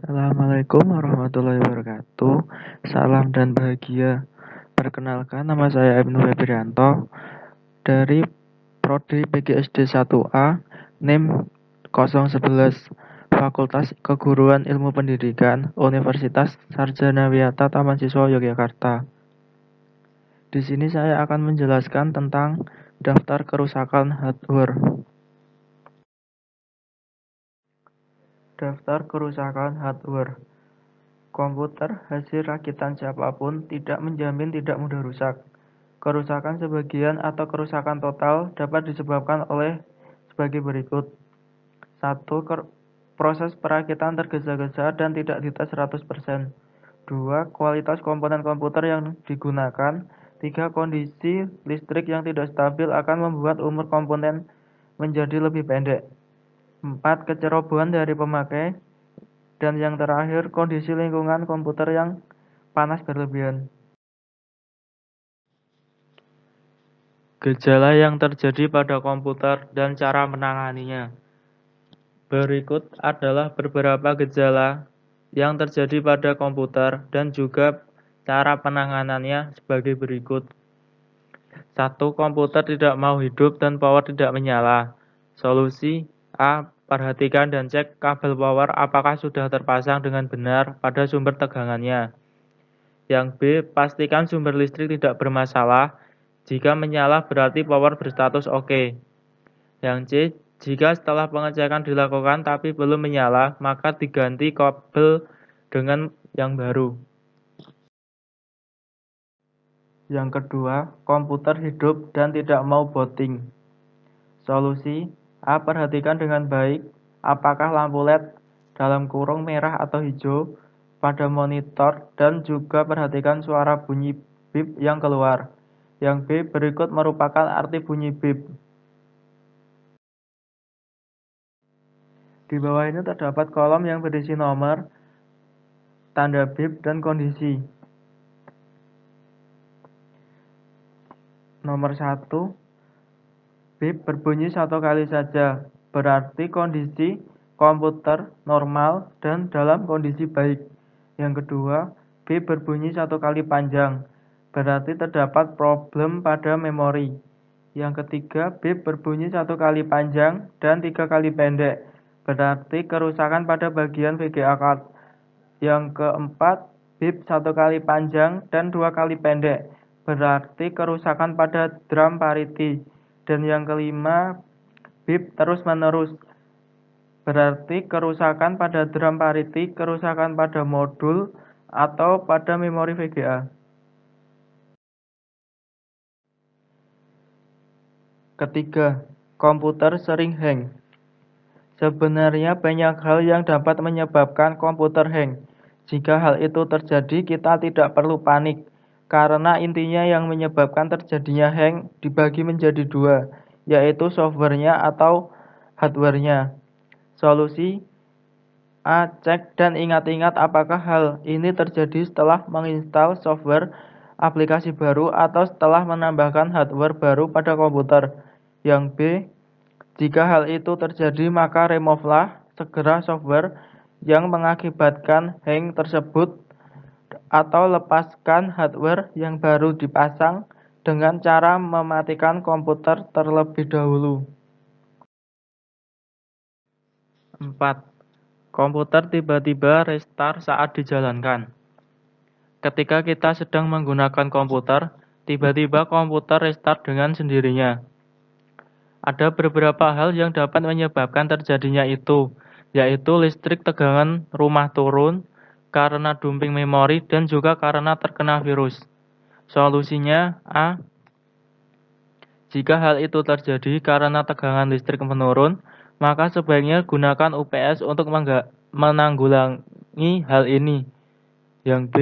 Assalamualaikum warahmatullahi wabarakatuh. Salam dan bahagia. Perkenalkan, nama saya Ibnu Febrianto dari Prodi PGSD 1A, NIM 011, Fakultas Keguruan Ilmu Pendidikan, Universitas Sarjana Wiyata Taman Siswa Yogyakarta. Di sini saya akan menjelaskan tentang daftar kerusakan hardware. Daftar kerusakan hardware. Komputer hasil rakitan siapapun tidak menjamin tidak mudah rusak. Kerusakan sebagian atau kerusakan total dapat disebabkan oleh sebagai berikut. 1. Proses perakitan tergesa-gesa dan tidak dites 100%. 2. Kualitas komponen komputer yang digunakan. 3. Kondisi listrik yang tidak stabil akan membuat umur komponen menjadi lebih pendek. 4. Kecerobohan dari pemakai. Dan yang terakhir, kondisi lingkungan komputer yang panas berlebihan. Gejala yang terjadi pada komputer dan cara menanganinya. Berikut adalah beberapa gejala yang terjadi pada komputer dan juga cara penanganannya sebagai berikut. 1. Komputer tidak mau hidup dan power tidak menyala. Solusi A. Perhatikan dan cek kabel power apakah sudah terpasang dengan benar pada sumber tegangannya. Yang B. Pastikan sumber listrik tidak bermasalah. Jika menyala berarti power berstatus oke. Yang C. Jika setelah pengecekan dilakukan tapi belum menyala, maka diganti kabel dengan yang baru. Yang kedua, komputer hidup dan tidak mau booting. Solusi A. Perhatikan dengan baik apakah lampu LED (merah atau hijau) pada monitor dan juga perhatikan suara bunyi bip yang keluar. Yang B. Berikut merupakan arti bunyi bip. Di bawah ini terdapat kolom yang berisi nomor, tanda bip, dan kondisi. Nomor 1. Bip berbunyi satu kali saja, berarti kondisi komputer normal dan dalam kondisi baik. Yang kedua, bip berbunyi satu kali panjang, berarti terdapat problem pada memori. Yang ketiga, bip berbunyi satu kali panjang dan 3 kali pendek, berarti kerusakan pada bagian VGA card. Yang keempat, bip satu kali panjang dan 2 kali pendek, berarti kerusakan pada drum parity. Dan yang kelima, bip terus-menerus, berarti kerusakan pada drum parity, kerusakan pada modul, atau pada memori VGA. Ketiga, komputer sering hang. Sebenarnya banyak hal yang dapat menyebabkan komputer hang. Jika hal itu terjadi, kita tidak perlu panik, karena intinya yang menyebabkan terjadinya hang dibagi menjadi dua, yaitu softwarenya atau hardwarenya. Solusi A. Cek dan ingat-ingat apakah hal ini terjadi setelah menginstal software aplikasi baru atau setelah menambahkan hardware baru pada komputer. Yang B. Jika hal itu terjadi, maka remove-lah segera software yang mengakibatkan hang tersebut atau lepaskan hardware yang baru dipasang dengan cara mematikan komputer terlebih dahulu. 4. Komputer tiba-tiba restart saat dijalankan. Ketika kita sedang menggunakan komputer, tiba-tiba komputer restart dengan sendirinya. Ada beberapa hal yang dapat menyebabkan terjadinya itu, yaitu listrik tegangan rumah turun, karena dumping memori, dan juga karena terkena virus. Solusinya A. Jika hal itu terjadi karena tegangan listrik menurun, maka sebaiknya gunakan UPS untuk menanggulangi hal ini. Yang B.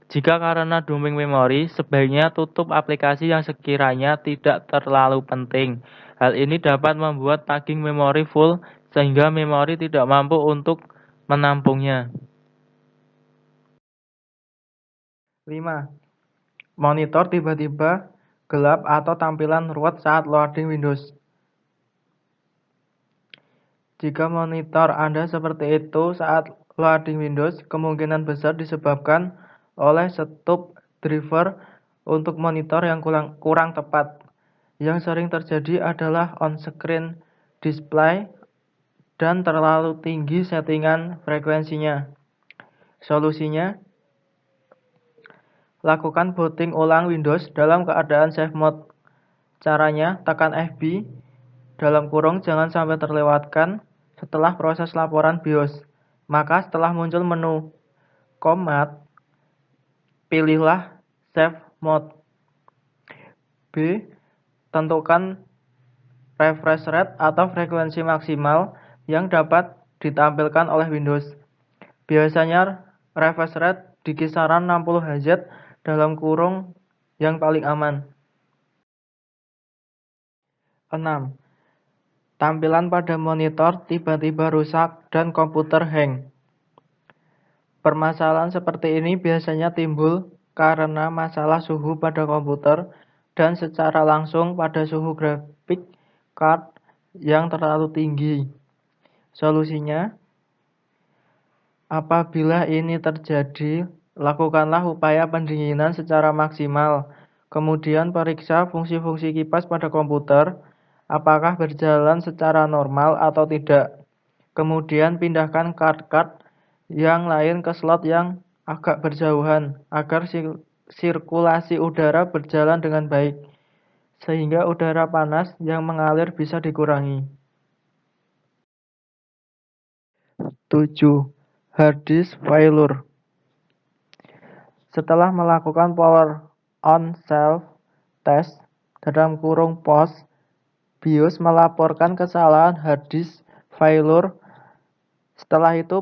Jika karena dumping memori, sebaiknya tutup aplikasi yang sekiranya tidak terlalu penting. Hal ini dapat membuat tagging memori full sehingga memori tidak mampu untuk menampungnya. 5. Monitor tiba-tiba gelap atau tampilan ruwet saat loading Windows. Jika monitor Anda seperti itu saat loading Windows, kemungkinan besar disebabkan oleh stub driver untuk monitor yang kurang tepat. Yang sering terjadi adalah on-screen display dan terlalu tinggi settingan frekuensinya. Solusinya, lakukan booting ulang Windows dalam keadaan safe mode. Caranya, tekan FB, jangan sampai terlewatkan setelah proses laporan BIOS. Maka setelah muncul menu Command, pilihlah Safe Mode. B. Tentukan refresh rate atau frekuensi maksimal yang dapat ditampilkan oleh Windows. Biasanya refresh rate di kisaran 60 Hz yang paling aman. 6. Tampilan pada monitor tiba-tiba rusak dan komputer hang. Permasalahan seperti ini biasanya timbul karena masalah suhu pada komputer dan secara langsung pada suhu grafik card yang terlalu tinggi. Solusinya, apabila ini terjadi, lakukanlah upaya pendinginan secara maksimal. Kemudian periksa fungsi-fungsi kipas pada komputer, apakah berjalan secara normal atau tidak. Kemudian pindahkan card yang lain ke slot yang agak berjauhan agar sirkulasi udara berjalan dengan baik, sehingga udara panas yang mengalir bisa dikurangi. 7. Hard disk failure. Setelah melakukan power on self test (POS), BIOS melaporkan kesalahan hard disk failure. Setelah itu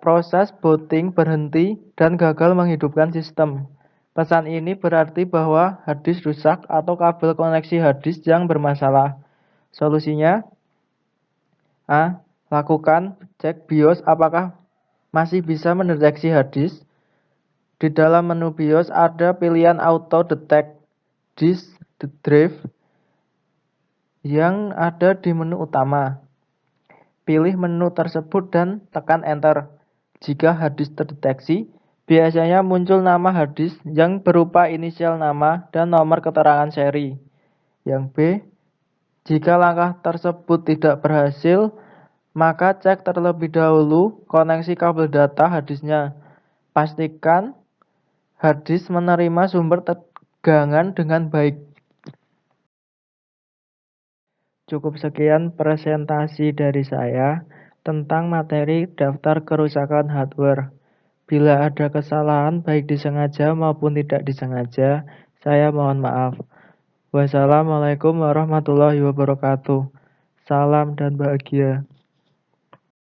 proses booting berhenti dan gagal menghidupkan sistem. Pesan ini berarti bahwa hard disk rusak atau kabel koneksi hard disk yang bermasalah. Solusinya, A. Lakukan cek BIOS apakah masih bisa mendeteksi hard disk. Di dalam menu BIOS ada pilihan Auto Detect Disk Drive yang ada di menu utama. Pilih menu tersebut dan tekan Enter. Jika hard disk terdeteksi, biasanya muncul nama hard disk yang berupa inisial nama dan nomor keterangan seri. Yang B, jika langkah tersebut tidak berhasil, maka cek terlebih dahulu koneksi kabel data hard disknya. Pastikan hard disk menerima sumber tegangan dengan baik. Cukup sekian presentasi dari saya tentang materi daftar kerusakan hardware. Bila ada kesalahan baik disengaja maupun tidak disengaja, saya mohon maaf. Wassalamualaikum warahmatullahi wabarakatuh. Salam dan bahagia.